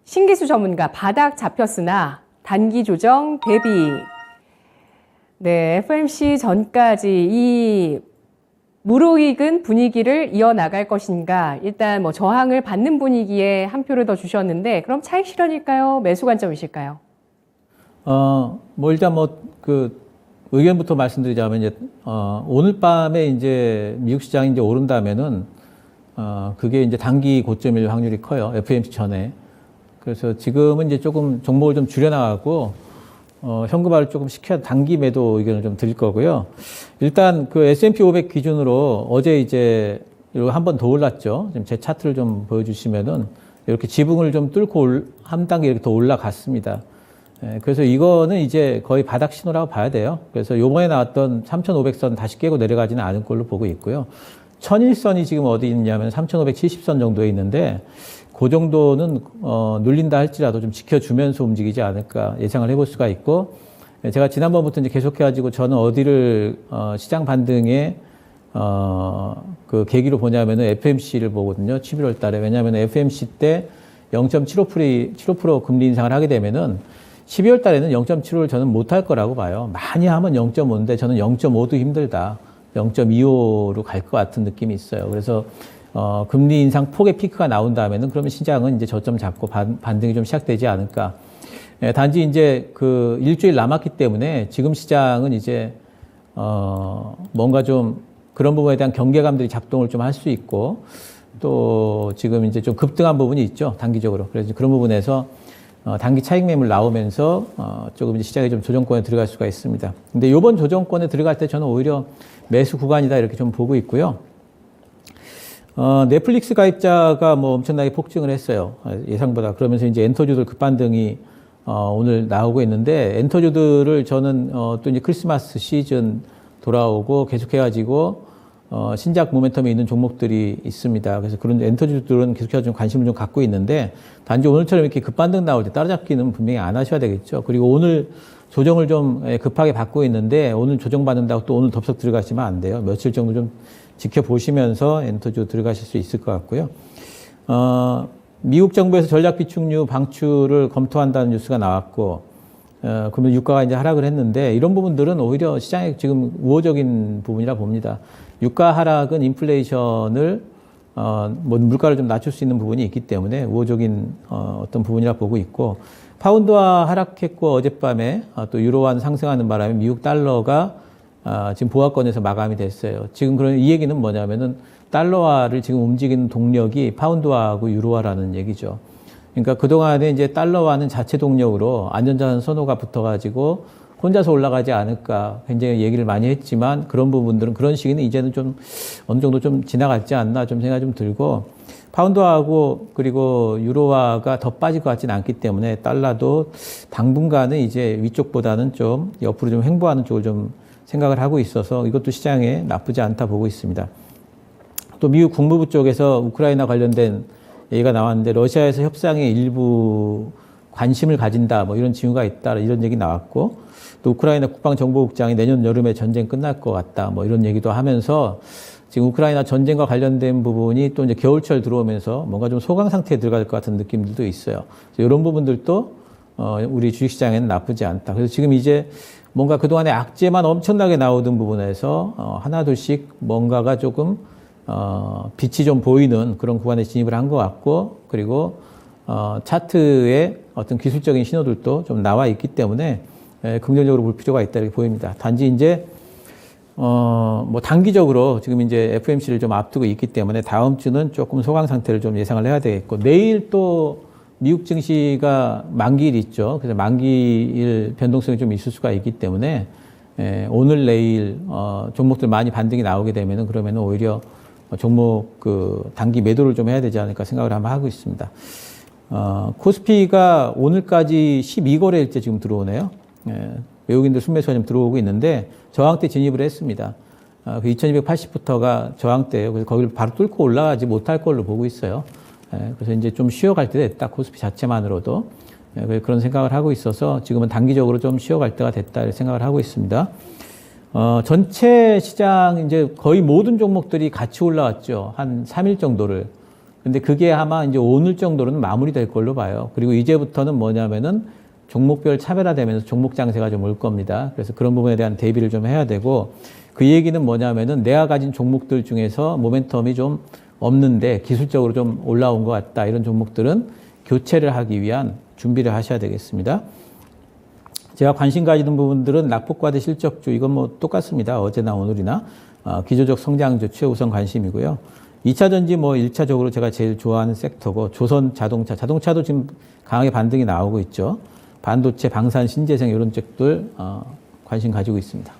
신기수 전문가 바닥 잡혔으나 단기 조정 대비. 네, FOMC 전까지 이 무르익은 분위기를 이어나갈 것인가. 일단 뭐 저항을 받는 분위기에 한 표를 더 주셨는데 그럼 차익 실현일까요? 매수 관점이실까요? 일단 의견부터 말씀드리자면 이제 오늘 밤에 이제 미국 시장이 이제 오른다면은 그게 이제 단기 고점일 확률이 커요. FOMC 전에. 그래서 지금은 이제 조금 종목을 좀 줄여나가고 현금화를 조금 시켜 단기 매도 의견을 좀 드릴 거고요. 일단 그 S&P 500 기준으로 어제 이제 한 번 더 올랐죠. 지금 제 차트를 좀 보여주시면은 이렇게 지붕을 좀 뚫고 한 단계 이렇게 더 올라갔습니다. 그래서 이거는 이제 거의 바닥 신호라고 봐야 돼요. 그래서 요번에 나왔던 3,500선 다시 깨고 내려가지는 않은 걸로 보고 있고요. 1,001선이 지금 어디 있냐면 3,570선 정도에 있는데 그 정도는 눌린다 할지라도 좀 지켜주면서 움직이지 않을까 예상을 해볼 수가 있고, 제가 지난번부터 이제 계속해가지고 저는 어디를 시장 반등의 그 계기로 보냐면은 FMC를 보거든요. 11월 달에. 왜냐하면 FMC 때 0.75% 금리 인상을 하게 되면은 12월 달에는 0.75를 저는 못할 거라고 봐요. 많이 하면 0.5인데 저는 0.5도 힘들다. 0.25로 갈 것 같은 느낌이 있어요. 그래서 금리 인상 폭의 피크가 나온 다음에는 그러면 시장은 이제 저점 잡고 반등이 좀 시작되지 않을까. 단지 이제 그 일주일 남았기 때문에 지금 시장은 이제 뭔가 좀 그런 부분에 대한 경계감들이 작동을 좀 할 수 있고, 또 지금 이제 좀 급등한 부분이 있죠, 단기적으로. 그래서 그런 부분에서 단기 차익 매물 나오면서 조금 이제 시장에 좀 조정권에 들어갈 수가 있습니다. 근데 이번 조정권에 들어갈 때 저는 오히려 매수 구간이다 이렇게 좀 보고 있고요. 넷플릭스 가입자가 뭐 엄청나게 폭증을 했어요. 예상보다. 그러면서 이제 엔터주들 급반등이 오늘 나오고 있는데, 엔터주들을 저는 또 이제 크리스마스 시즌 돌아오고 계속해가지고 신작 모멘텀이 있는 종목들이 있습니다. 그래서 그런 엔터주들은 계속해서 좀 관심을 좀 갖고 있는데, 단지 오늘처럼 이렇게 급반등 나올 때 따라잡기는 분명히 안 하셔야 되겠죠. 그리고 오늘 조정을 좀 급하게 받고 있는데, 오늘 조정받는다고 또 오늘 덥석 들어가시면 안 돼요. 며칠 정도 좀 지켜보시면서 엔터주 들어가실 수 있을 것 같고요. 미국 정부에서 전략 비축류 방출을 검토한다는 뉴스가 나왔고, 그러면 유가가 이제 하락을 했는데, 이런 부분들은 오히려 시장에 지금 우호적인 부분이라 봅니다. 유가 하락은 인플레이션을 물가를 좀 낮출 수 있는 부분이 있기 때문에 우호적인 어떤 부분이라 보고 있고, 파운드화 하락했고 어젯밤에 또 유로환 상승하는 바람에 미국 달러가 지금 보합권에서 마감이 됐어요. 지금 그런 이 얘기는 뭐냐면은 달러화를 지금 움직이는 동력이 파운드화하고 유로화라는 얘기죠. 그러니까 그동안에 이제 달러화는 자체 동력으로 안전자산 선호가 붙어가지고 혼자서 올라가지 않을까 굉장히 얘기를 많이 했지만, 그런 부분들은 그런 시기는 이제는 좀 어느 정도 좀 지나갔지 않나 좀 생각이 좀 들고, 파운드화하고 그리고 유로화가 더 빠질 것 같지는 않기 때문에 달러도 당분간은 이제 위쪽보다는 좀 옆으로 좀 횡보하는 쪽을 좀 생각을 하고 있어서 이것도 시장에 나쁘지 않다 보고 있습니다. 또 미국 국무부 쪽에서 우크라이나 관련된 얘기가 나왔는데, 러시아에서 협상에 일부 관심을 가진다 뭐 이런 징후가 있다 이런 얘기 나왔고, 또 우크라이나 국방정보국장이 내년 여름에 전쟁 끝날 것 같다 뭐 이런 얘기도 하면서, 지금 우크라이나 전쟁과 관련된 부분이 또 이제 겨울철 들어오면서 뭔가 좀 소강 상태에 들어갈 것 같은 느낌들도 있어요. 이런 부분들도 우리 주식시장에는 나쁘지 않다. 그래서 지금 이제 뭔가 그동안에 악재만 엄청나게 나오던 부분에서 하나둘씩 뭔가가 조금 빛이 좀 보이는 그런 구간에 진입을 한 것 같고, 그리고 차트의 어떤 기술적인 신호들도 좀 나와 있기 때문에 긍정적으로 볼 필요가 있다 이렇게 보입니다. 단지 이제 뭐 단기적으로 지금 이제 FOMC를 좀 앞두고 있기 때문에 다음 주는 조금 소강 상태를 좀 예상을 해야 되겠고, 내일 또 미국 증시가 만기일 있죠. 그래서 만기일 변동성이 좀 있을 수가 있기 때문에 오늘 내일 종목들 많이 반등이 나오게 되면은 그러면은 오히려 종목 그 단기 매도를 좀 해야 되지 않을까 생각을 한번 하고 있습니다. 코스피가 오늘까지 12거래일째 지금 들어오네요. 외국인들 순매수가 좀 들어오고 있는데 저항대 진입을 했습니다. 그 2280부터가 저항대예요. 그래서 거기를 바로 뚫고 올라가지 못할 걸로 보고 있어요. 그래서 이제 좀 쉬어갈 때 됐다. 코스피 자체만으로도. 그런 생각을 하고 있어서 지금은 단기적으로 좀 쉬어갈 때가 됐다 이렇게 생각을 하고 있습니다. 전체 시장 이제 거의 모든 종목들이 같이 올라왔죠. 한 3일 정도를. 근데 그게 아마 이제 오늘 정도로는 마무리될 걸로 봐요. 그리고 이제부터는 뭐냐면은 종목별 차별화되면서 종목 장세가 좀 올 겁니다. 그래서 그런 부분에 대한 대비를 좀 해야 되고, 그 얘기는 뭐냐면은 내가 가진 종목들 중에서 모멘텀이 좀 없는데 기술적으로 좀 올라온 것 같다. 이런 종목들은 교체를 하기 위한 준비를 하셔야 되겠습니다. 제가 관심 가지는 부분들은 낙폭과대 실적주, 이건 뭐 똑같습니다. 어제나 오늘이나. 기조적 성장주 최우선 관심이고요. 2차 전지 뭐 1차적으로 제가 제일 좋아하는 섹터고, 조선 자동차, 자동차도 지금 강하게 반등이 나오고 있죠. 반도체, 방산, 신재생 이런 쪽들 관심 가지고 있습니다.